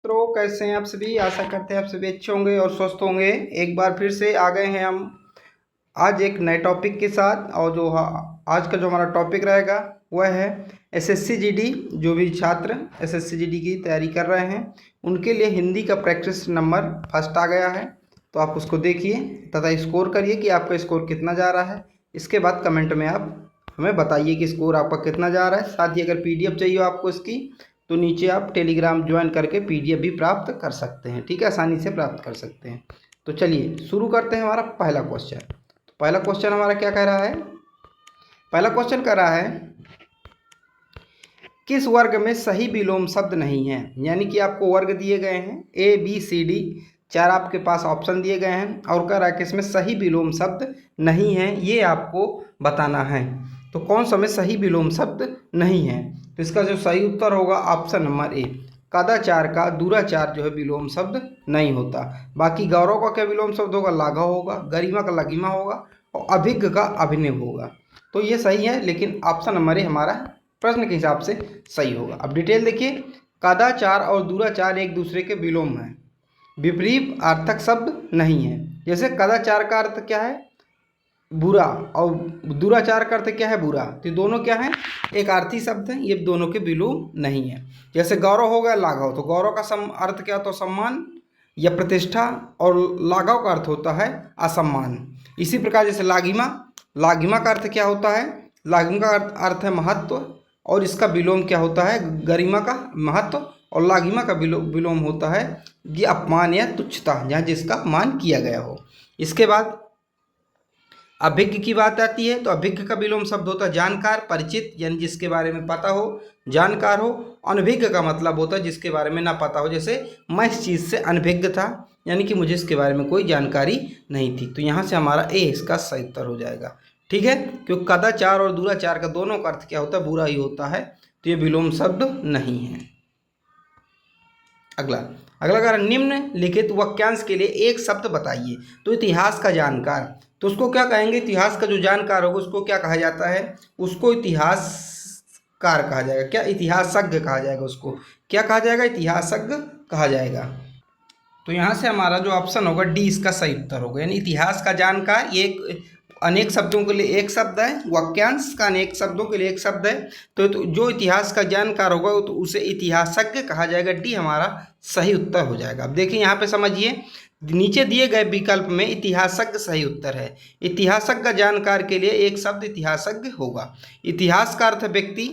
तो कैसे हैं आप सभी। आशा करते हैं आप सभी अच्छे होंगे और स्वस्थ होंगे। एक बार फिर से आ गए हैं हम आज एक नए टॉपिक के साथ। और जो आज का जो हमारा टॉपिक रहेगा वह है एसएससी जीडी। जो भी छात्र एसएससी जीडी की तैयारी कर रहे हैं उनके लिए हिंदी का प्रैक्टिस नंबर फर्स्ट आ गया है। तो आप उसको देखिए तथा स्कोर करिए कि आपका स्कोर कितना जा रहा है। इसके बाद कमेंट में आप हमें बताइए कि स्कोर आपका कितना जा रहा है। साथ ही अगर पीडीएफ चाहिए आपको इसकी तो नीचे आप टेलीग्राम ज्वाइन करके पीडीएफ भी प्राप्त कर सकते हैं। ठीक है, आसानी से प्राप्त कर सकते हैं। तो चलिए शुरू करते हैं हमारा पहला क्वेश्चन। तो पहला क्वेश्चन हमारा क्या कह रहा है। पहला क्वेश्चन कह रहा है किस वर्ग में सही विलोम शब्द नहीं है। यानी कि आपको वर्ग दिए गए हैं ए बी सी डी, चार आपके पास ऑप्शन दिए गए हैं और कह रहा है कि इसमें सही विलोम शब्द नहीं है, ये आपको बताना है। तो कौन सा में सही विलोम शब्द नहीं है। तो इसका जो सही उत्तर होगा ऑप्शन नंबर ए, कदाचार का दूराचार जो है विलोम शब्द नहीं होता। बाकी गौरव का क्या विलोम शब्द होगा, लाघव होगा, गरिमा का लघिमा होगा और अभिज्ञ का अभिनव होगा। तो ये सही है, लेकिन ऑप्शन नंबर ए हमारा प्रश्न के हिसाब से सही होगा। अब डिटेल देखिए, कदाचार और दूराचार एक दूसरे के विलोम है, विपरीत अर्थक शब्द नहीं है। जैसे कदाचार का अर्थ क्या है, बुरा, और दुराचार का अर्थ क्या है, बुरा। तो दोनों क्या है, एक अर्थी शब्द हैं, ये दोनों के विलोम नहीं है। जैसे गौरव हो गया लाघव, तो गौरव का अर्थ क्या होता है, सम्मान या प्रतिष्ठा, और लाघव का अर्थ होता है असम्मान। इसी प्रकार जैसे लाघिमा, लाघिमा का अर्थ क्या होता है, लाघिमा का अर्थ है महत्व, और इसका विलोम क्या होता है, गरिमा का महत्व, और लाघिमा का विलोम होता है ये अपमान या तुच्छता, जहाँ जिसका अपमान किया गया हो। इसके बाद अभिज्ञ की बात आती है, तो अभिज्ञ का विलोम शब्द होता है जानकार, परिचित, यानी जिसके बारे में पता हो, जानकार हो। अनभिज्ञ का मतलब होता है जिसके बारे में ना पता हो। जैसे मैं इस चीज़ से अनभिज्ञ था, यानी कि मुझे इसके बारे में कोई जानकारी नहीं थी। तो यहाँ से हमारा ए इसका सही उत्तर हो जाएगा। ठीक है, क्योंकि कदाचार और दुराचार का दोनों का अर्थ क्या होता है, बुरा ही होता है। तो ये विलोम शब्द नहीं है। अगला अगर निम्नलिखित वाक्यांश के लिए एक शब्द बताइए। तो इतिहास का जानकार, तो उसको क्या कहेंगे, इतिहास का जो जानकार होगा उसको क्या कहा जाता है, उसको इतिहासकार कहा जाएगा। क्या, इतिहासज्ञ कहा जाएगा। उसको क्या कहा जाएगा, इतिहासज्ञ कहा जाएगा। तो यहाँ से हमारा जो ऑप्शन होगा डी इसका सही उत्तर होगा। यानी इतिहास का जानकार ये अनेक शब्दों के लिए एक शब्द है, वाक्यांश का अनेक शब्दों के लिए एक शब्द है। तो जो इतिहास का जानकार होगा तो उसे इतिहासज्ञ कहा जाएगा। डी हमारा सही उत्तर हो जाएगा। अब देखिए यहाँ पे समझिए, नीचे दिए गए विकल्प में इतिहासज्ञ सही उत्तर है। इतिहासज्ञ जानकार के लिए एक शब्द इतिहासज्ञ होगा। इतिहास का अर्थ व्यक्ति,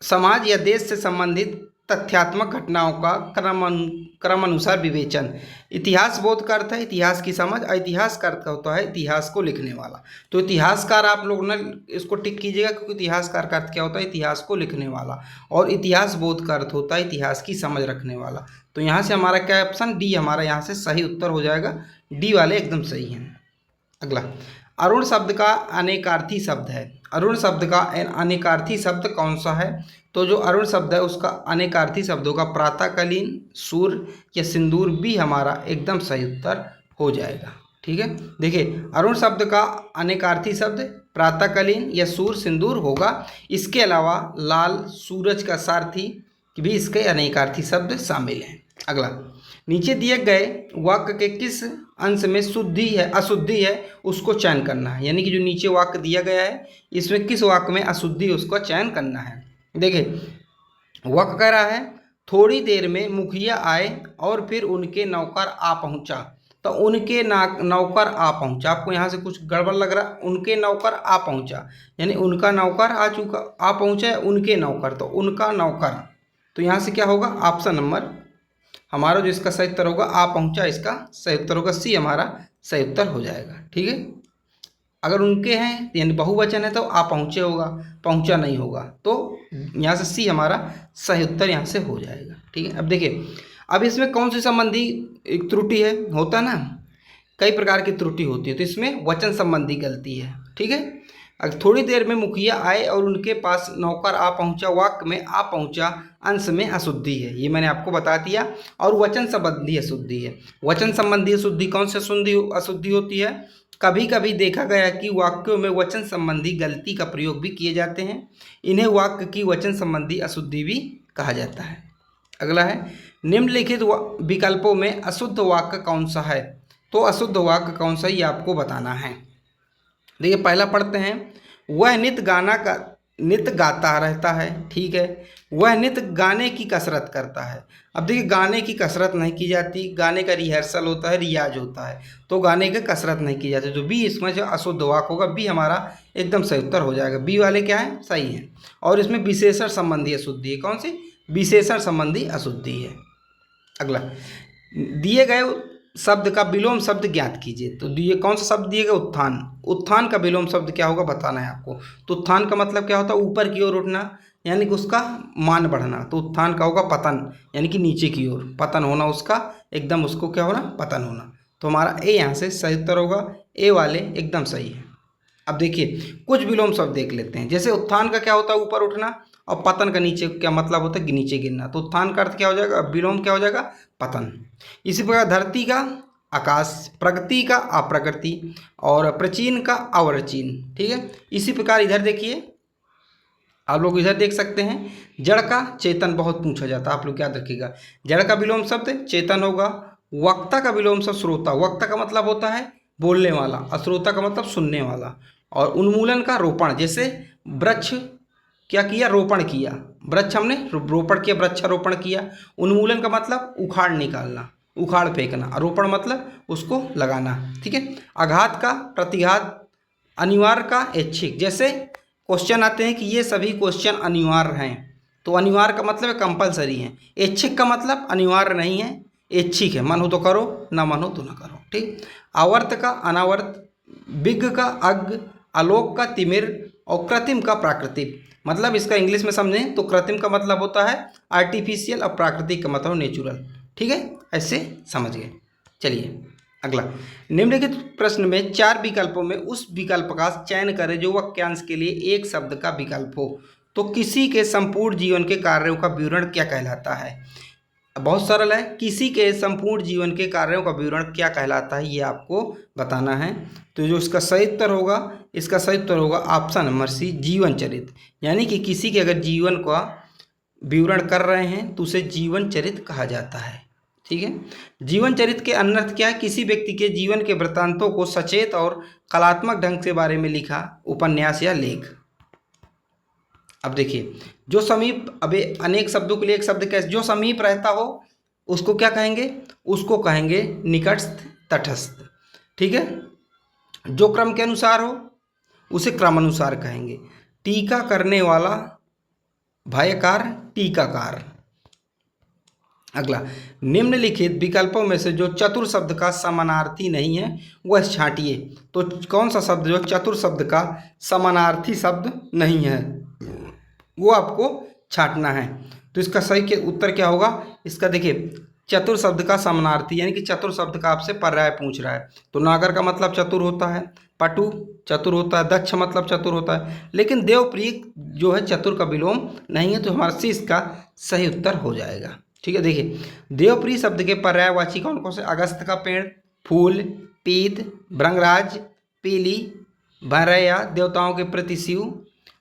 समाज या देश से संबंधित तथ्यात्मक घटनाओं का क्रमानुसार विवेचन। इतिहास बोध का अर्थ है इतिहास की समझ, और इतिहास का अर्थ होता है इतिहास को लिखने वाला। तो इतिहासकार आप लोग ना इसको टिक कीजिएगा, क्योंकि इतिहासकार का अर्थ क्या होता है, इतिहास को लिखने वाला, और इतिहास बोध का अर्थ होता है इतिहास की समझ रखने वाला। तो यहाँ से हमारा क्या ऑप्शन डी हमारा यहाँ से सही उत्तर हो जाएगा। डी वाले एकदम सही हैं। अगला, अरुण शब्द का अनेकार्थी शब्द है। अरुण शब्द का अनेकार्थी शब्द कौन सा है। तो जो अरुण शब्द है उसका अनेकार्थी शब्द होगा प्रातःकालीन, सूर्य या सिंदूर। भी हमारा एकदम सही उत्तर हो जाएगा। ठीक है, देखिए अरुण शब्द का अनेकार्थी शब्द प्रातःकालीन या सूर्य सिंदूर होगा। इसके अलावा लाल, सूरज का सारथी भी इसके अनेकार्थी शब्द शामिल हैं। अगला, नीचे दिए गए वाक्य के किस अंश में शुद्धि है अशुद्धि है उसको चयन करना है। यानी कि जो नीचे वाक्य दिया गया है इसमें किस वाक्य में अशुद्धि उसको चयन करना है। देखिए वाक्य कह रहा है थोड़ी देर में मुखिया आए और फिर उनके नौकर आ पहुंचा। तो उनके नौकर आ पहुंचा, आपको यहाँ से कुछ गड़बड़ लग रहा है। उनके नौकर आ पहुंचा यानी उनका नौकर आ पहुंचा है, उनके नौकर, तो उनका नौकर। तो यहाँ से क्या होगा, ऑप्शन नंबर हमारा जो इसका सही उत्तर होगा आ पहुंचा, इसका सही उत्तर होगा सी हमारा सही उत्तर हो जाएगा। ठीक है, अगर उनके हैं यानी बहुवचन है तो आ पहुंचे होगा, पहुंचा नहीं होगा। तो यहाँ से सी हमारा सही उत्तर यहाँ से हो जाएगा। ठीक है, अब देखिए अब इसमें कौन सी संबंधी एक त्रुटि है, होता है ना, कई प्रकार की त्रुटि होती है। तो इसमें वचन संबंधी गलती है। ठीक है, अगर थोड़ी देर में मुखिया आए और उनके पास नौकर आ पहुंचा, वाक्य में आ पहुंचा अंश में अशुद्धि है, ये मैंने आपको बता दिया। और वचन संबंधी अशुद्धि है। वचन संबंधी अशुद्धि कौन सी अशुद्धि होती है, कभी कभी देखा गया कि वाक्यों में वचन संबंधी गलती का प्रयोग भी किए जाते हैं। इन्हें वाक्य की वचन संबंधी अशुद्धि भी कहा जाता है। अगला है निम्नलिखित विकल्पों में अशुद्ध वाक्य कौन सा है। तो अशुद्ध वाक्य कौन सा ये आपको बताना है। देखिए पहला पढ़ते हैं, वह नित्य गाता रहता है। ठीक है, वह नित्य गाने की कसरत करता है। अब देखिए गाने की कसरत नहीं की जाती, गाने का रिहर्सल होता है, रियाज होता है, तो गाने की कसरत नहीं की जाती। तो बी इसमें जो अशुद्ध वाक्य होगा, बी हमारा एकदम सही उत्तर हो जाएगा। बी वाले क्या है, सही है। और इसमें विशेषण संबंधी अशुद्धि है। कौन सी, विशेषण संबंधी अशुद्धि है। अगला, दिए गए शब्द का विलोम शब्द ज्ञात कीजिए। तो ये कौन सा शब्द दिए गए, उत्थान। उत्थान का विलोम शब्द क्या होगा बताना है आपको। तो उत्थान का मतलब क्या होता है, ऊपर की ओर उठना, यानी कि उसका मान बढ़ना। तो उत्थान का होगा पतन, यानी कि नीचे की ओर पतन होना उसका, एकदम उसको क्या होना, पतन होना। तो हमारा ए यहाँ से सही उत्तर होगा, ए वाले एकदम सही है। अब देखिए कुछ विलोम शब्द देख लेते हैं। जैसे उत्थान का क्या होता है, ऊपर उठना, और पतन का नीचे क्या मतलब होता है, नीचे गिरना। तो उत्थान का अर्थ क्या हो जाएगा, विलोम क्या हो जाएगा, पतन। इसी प्रकार धरती का आकाश, प्रगति का अप्रगति, और प्राचीन का अवर्चीन। ठीक है, इसी प्रकार इधर देखिए, आप लोग इधर देख सकते हैं, जड़ का चेतन बहुत पूछा जाता है, आप लोग याद रखिएगा। जड़ का विलोम शब्द चेतन होगा। वक्ता का विलोम शब्द श्रोता। वक्ता का मतलब होता है बोलने वाला, और श्रोता का मतलब सुनने वाला। और उन्मूलन का रोपण, जैसे वृक्ष क्या किया, रोपण किया, वृक्ष हमने रोपण किया, वृक्षारोपण किया। उन्मूलन का मतलब उखाड़ निकालना, उखाड़ फेंकना। आरोपण मतलब उसको लगाना। ठीक है, आघात का प्रतिघात, अनिवार्य का ऐच्छिक। जैसे क्वेश्चन आते हैं कि ये सभी क्वेश्चन अनिवार्य हैं, तो अनिवार्य का मतलब है कंपलसरी है। ऐच्छिक का मतलब अनिवार्य नहीं है, ऐच्छिक है, मन हो तो करो, ना मन हो तो ना करो। ठीक, आवर्त का अनावर्त, विज्ञ का अज्ञ, आलोक का तिमिर, और कृत्रिम का प्राकृतिक। मतलब इसका इंग्लिश में समझें तो कृत्रिम का मतलब होता है आर्टिफिशियल, और प्राकृतिक का मतलब नेचुरल। ठीक है, ऐसे समझ गए। चलिए अगला, निम्नलिखित प्रश्न में 4 विकल्पों में उस विकल्प का चयन करें जो वाक्यांश के लिए एक शब्द का विकल्प हो। तो किसी के संपूर्ण जीवन के कार्यों का विवरण क्या कहलाता है। बहुत सरल है, किसी के संपूर्ण जीवन के कार्यों का विवरण क्या कहलाता है, ये आपको बताना है। तो जो इसका सही उत्तर होगा, इसका सही उत्तर होगा ऑप्शन नंबर सी, जीवन चरित। यानी कि किसी के अगर जीवन का विवरण कर रहे हैं तो उसे जीवन चरित कहा जाता है। ठीक है, जीवन चरित के अन्वर्थ क्या है, किसी व्यक्ति के जीवन के वृत्तांतों को सचेत और कलात्मक ढंग से बारे में लिखा उपन्यास या लेख। अब देखिए, जो समीप, अबे अनेक शब्दों के लिए एक शब्द कैसे, जो समीप रहता हो उसको क्या कहेंगे, उसको कहेंगे निकटस्थ, तटस्थ। ठीक है, जो क्रम के अनुसार हो उसे क्रमानुसार कहेंगे। टीका करने वाला भयकार, टीकाकार। अगला, निम्नलिखित विकल्पों में से जो चतुर शब्द का समानार्थी नहीं है वह छांटिए। तो कौन सा शब्द जो चतुर शब्द का समानार्थी शब्द नहीं है वो आपको छांटना है। तो इसका सही के उत्तर क्या होगा, इसका देखिए, चतुर शब्द का समानार्थी, यानी कि चतुर शब्द का आपसे पर्याय पूछ रहा है। तो नागर का मतलब चतुर होता है, पटु चतुर होता है, दक्ष मतलब चतुर होता है, लेकिन देवप्रिय जो है चतुर का विलोम नहीं है। तो हमारा सी इसका सही उत्तर हो जाएगा। ठीक है, देखिए देवप्रिय शब्द के पर्यायवाची कौन कौन से, अगस्त का पेड़, फूल, पीत, भृंगराज, पीली, भैरया, देवताओं के प्रति शिव,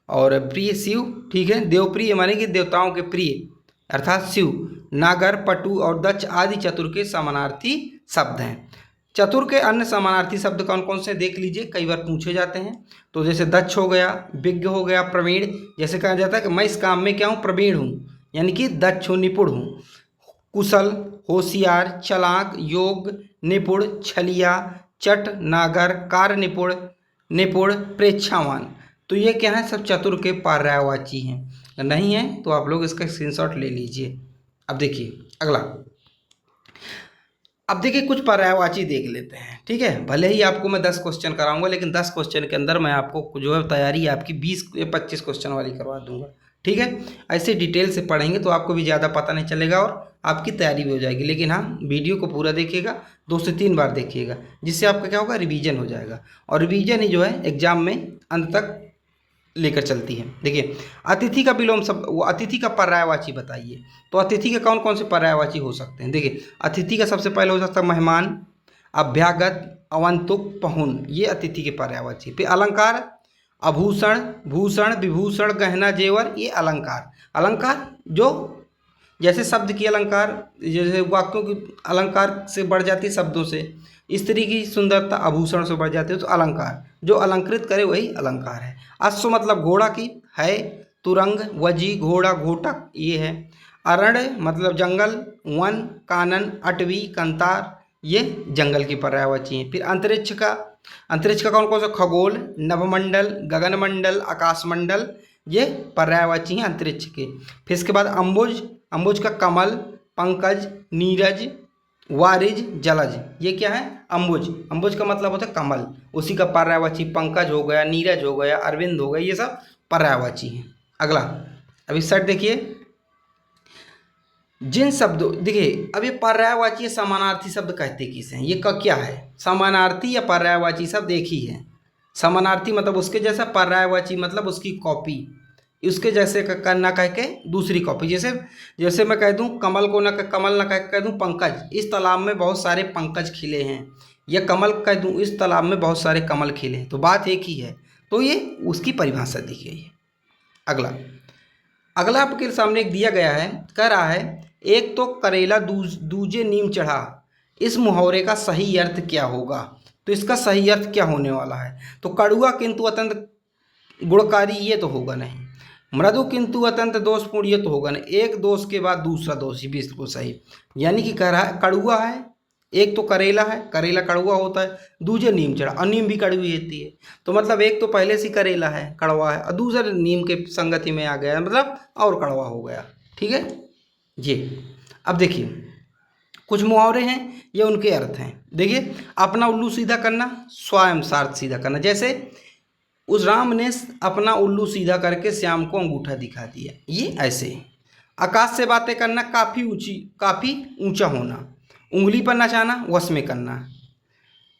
और प्रिय शिव। ठीक है, देवप्रिय माने कि देवताओं के प्रिय अर्थात शिव। नागर, पटु और दक्ष आदि चतुर के समानार्थी शब्द हैं। चतुर के अन्य समानार्थी शब्द कौन कौन से देख लीजिए, कई बार पूछे जाते हैं। तो जैसे दक्ष हो गया, विज्ञ हो गया, प्रवीण। जैसे कहा जाता है कि मैं इस काम में क्या हूँ, प्रवीण हूँ, यानी कि दक्ष हूँ, निपुण हूँ। कुशल, होशियार, चालाक, योग, निपुण, छलिया, चट, नागर, कार्य निपुण, निपुण, प्रेक्षावान। तो ये क्या है, सब चतुर के पर्यायवाची हैं। नहीं है तो आप लोग इसका स्क्रीनशॉट ले लीजिए। अब देखिए अगला, अब देखिए कुछ पर्यायवाची देख लेते हैं। ठीक है, भले ही आपको मैं 10 क्वेश्चन कराऊंगा, लेकिन 10 क्वेश्चन के अंदर मैं आपको जो है तैयारी आपकी 20 या 25 क्वेश्चन वाली करवा दूंगा। ठीक है, ऐसे डिटेल से पढ़ेंगे तो आपको भी ज़्यादा पता नहीं चलेगा और आपकी तैयारी भी हो जाएगी। लेकिन हाँ, वीडियो को पूरा देखिएगा, 2 से 3 बार देखिएगा, जिससे आपका क्या होगा, रिवीजन हो जाएगा। और रिवीजन ही जो है एग्जाम में अंत तक लेकर चलती है। देखिए, अतिथि का विलोम शब्द, वो अतिथि का पर्यायवाची बताइए। तो अतिथि के कौन कौन से पर्यायवाची हो सकते हैं। देखिए, अतिथि का सबसे पहले हो सकता है मेहमान, अभ्यागत, अवंतुक, पहुन, ये अतिथि के पर्यायवाची। फिर अलंकार, आभूषण, भूषण, विभूषण, गहना, जेवर, ये अलंकार। अलंकार जो जैसे शब्द की अलंकार, जैसे वाक्यों की अलंकार से बढ़ जाती है शब्दों से, स्त्री की सुंदरता आभूषण से बढ़ जाती है, तो अलंकार जो अलंकृत करे वही अलंकार है। अश्व मतलब घोड़ा की है, तुरंग, वजी, घोड़ा, घोटक ये है। अरण्य मतलब जंगल, वन, कानन, अटवी, कंतार ये जंगल की पर्यायवाची हैं। फिर अंतरिक्ष का कौन कौन सा, खगोल, नभमंडल, गगनमंडल, आकाशमंडल ये पर्यायवाची हैं अंतरिक्ष के। फिर इसके बाद अंबुज का कमल, पंकज, नीरज, वारिज, जलज ये क्या है, अंबुज का मतलब होता है कमल, उसी का पर्यायवाची पंकज हो गया, नीरज हो गया, अरविंद हो गया, ये सब पर्यायवाची हैं। अगला अब इस साइड देखिए, जिन शब्दों, देखिए अब ये पर्यायवाची समानार्थी शब्द कहते किसे हैं, ये क्या है, समानार्थी या पर्यायवाची शब्द एक ही है। समानार्थी मतलब उसके जैसा, पर्यायवाची मतलब उसकी कॉपी, उसके जैसे करना कह के दूसरी कॉपी। जैसे मैं कह दूं कमल को ना कमल ना कह दूं पंकज, इस तालाब में बहुत सारे पंकज खिले हैं, या कमल कह दूं इस तालाब में बहुत सारे कमल खिले हैं, तो बात एक ही है, तो ये उसकी परिभाषा दी गई है। अगला आपके सामने एक दिया गया है, कह रहा है एक तो करेला दूजे नीम चढ़ा, इस मुहावरे का सही अर्थ क्या होगा। तो इसका सही अर्थ क्या होने वाला है, तो कड़ुआ किंतु अत्यंत गुणकारी ये तो होगा नहीं, मृदु किंतु अत्यंत दोषपूर्ण ये तो होगा नहीं, एक दोष के बाद दूसरा दोष, ही बिल्कुल सही। यानी कि कह रहा है कड़ुआ है, एक तो करेला है, करेला कड़ुआ होता है, दूजे नीम चढ़ा, और नीम भी कड़वी होती है, तो मतलब एक तो पहले से करेला है कड़वा है, और दूसरा नीम के संगति में आ गया, मतलब और कड़वा हो गया। ठीक है जी। अब देखिए कुछ मुहावरे हैं, ये उनके अर्थ हैं। देखिए, अपना उल्लू सीधा करना, स्वयं सार्थ सीधा करना। जैसे उस राम ने अपना उल्लू सीधा करके श्याम को अंगूठा दिखा दिया, ये ऐसे। आकाश से बातें करना, काफ़ी ऊंचा होना, उंगली पर नचाना, वश में करना,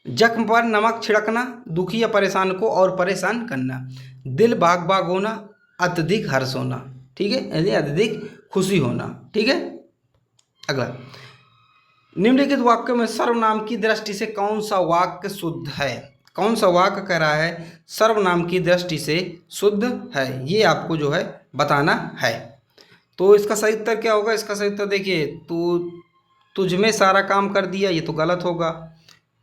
जख्म पर नमक छिड़कना, दुखी या परेशान को और परेशान करना, दिल बाग बाग होना, अत्यधिक हर्ष होना, ठीक है, यानी अत्यधिक खुशी होना। ठीक है। अगला, निम्नलिखित वाक्यों में सर्वनाम की दृष्टि से कौन सा वाक्य शुद्ध है, कौन सा वाक्य कह रहा है सर्वनाम की दृष्टि से शुद्ध है, ये आपको जो है बताना है। तो इसका सही उत्तर क्या होगा, इसका सही उत्तर देखिए, तुझ में सारा काम कर दिया, ये तो गलत होगा।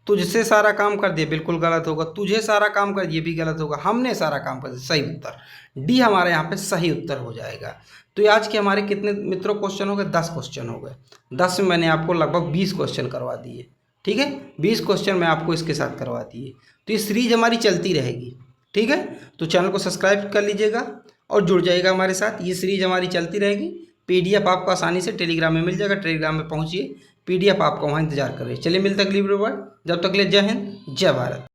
तुझसे सारा काम कर दिया, बिल्कुल गलत होगा। तुझे सारा काम कर, ये भी गलत होगा। हमने सारा काम कर दिया, सही उत्तर डी हमारे यहाँ पे सही उत्तर हो जाएगा। तो आज के हमारे कितने मित्रों क्वेश्चन हो गए, 10 क्वेश्चन हो गए। 10 में मैंने आपको लगभग 20 क्वेश्चन करवा दिए। ठीक है, 20 क्वेश्चन मैं आपको इसके साथ करवा दिए। तो ये सीरीज हमारी चलती रहेगी। ठीक है, तो चैनल को सब्सक्राइब कर लीजिएगा और जुड़ जाइएगा हमारे साथ। ये सीरीज हमारी चलती रहेगी। PDF आपको आसानी से टेलीग्राम में मिल जाएगा, टेलीग्राम में पहुँचिए, PDF आपका वहाँ इंतजार कर रही है। चलिए मिलते अगली वीडियो पर, जब तक के लिए जय हिंद, जय भारत।